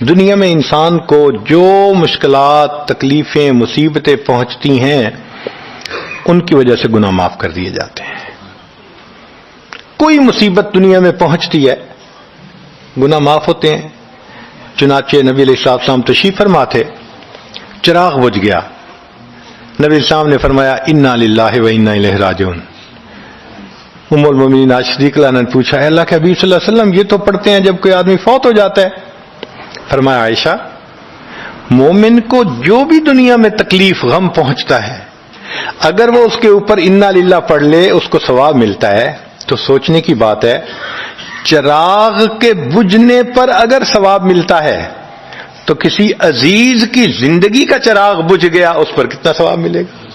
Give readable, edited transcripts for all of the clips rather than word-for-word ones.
دنیا میں انسان کو جو مشکلات، تکلیفیں، مصیبتیں پہنچتی ہیں ان کی وجہ سے گناہ معاف کر دیے جاتے ہیں۔ کوئی مصیبت دنیا میں پہنچتی ہے، گناہ معاف ہوتے ہیں۔ چنانچہ نبی علیہ السلام تشریف فرما تھے، چراغ بجھ گیا، نبی علیہ السلام نے فرمایا انا للہ و انا الیہ راجعون۔ ام المومنین عائشہ صدیقہ عنہا نے پوچھا اے اللہ کے حبیب صلی اللہ علیہ وسلم، یہ تو پڑھتے ہیں جب کوئی آدمی فوت ہو جاتا ہے۔ فرمایا عائشہ، مومن کو جو بھی دنیا میں تکلیف، غم پہنچتا ہے، اگر وہ اس کے اوپر انا للہ پڑھ لے اس کو ثواب ملتا ہے۔ تو سوچنے کی بات ہے، چراغ کے بجھنے پر اگر ثواب ملتا ہے تو کسی عزیز کی زندگی کا چراغ بجھ گیا، اس پر کتنا ثواب ملے گا؟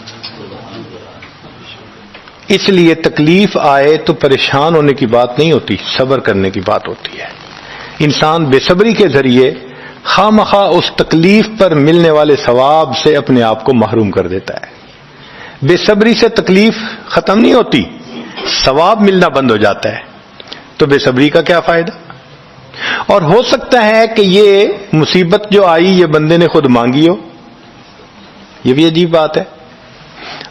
اس لیے تکلیف آئے تو پریشان ہونے کی بات نہیں ہوتی، صبر کرنے کی بات ہوتی ہے۔ انسان بے صبری کے ذریعے خواہ مخواہ اس تکلیف پر ملنے والے ثواب سے اپنے آپ کو محروم کر دیتا ہے۔ بے صبری سے تکلیف ختم نہیں ہوتی، ثواب ملنا بند ہو جاتا ہے، تو بے صبری کا کیا فائدہ؟ اور ہو سکتا ہے کہ یہ مصیبت جو آئی یہ بندے نے خود مانگی ہو، یہ بھی عجیب بات ہے۔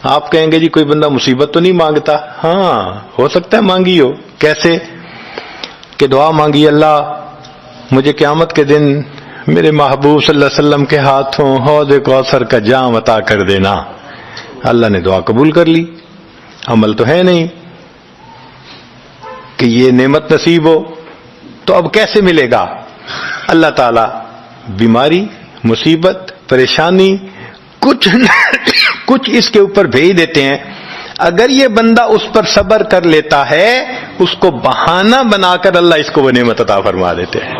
آپ کہیں گے جی کوئی بندہ مصیبت تو نہیں مانگتا، ہاں ہو سکتا ہے مانگی ہو۔ کیسے؟ کہ دعا مانگی، اللہ مجھے قیامت کے دن میرے محبوب صلی اللہ علیہ وسلم کے ہاتھوں حوض کوثر کا جام عطا کر دینا۔ اللہ نے دعا قبول کر لی، عمل تو ہے نہیں کہ یہ نعمت نصیب ہو، تو اب کیسے ملے گا؟ اللہ تعالی بیماری، مصیبت، پریشانی کچھ اس کے اوپر بھیج دیتے ہیں۔ اگر یہ بندہ اس پر صبر کر لیتا ہے، اس کو بہانہ بنا کر اللہ اس کو وہ نعمت عطا فرما دیتے ہیں۔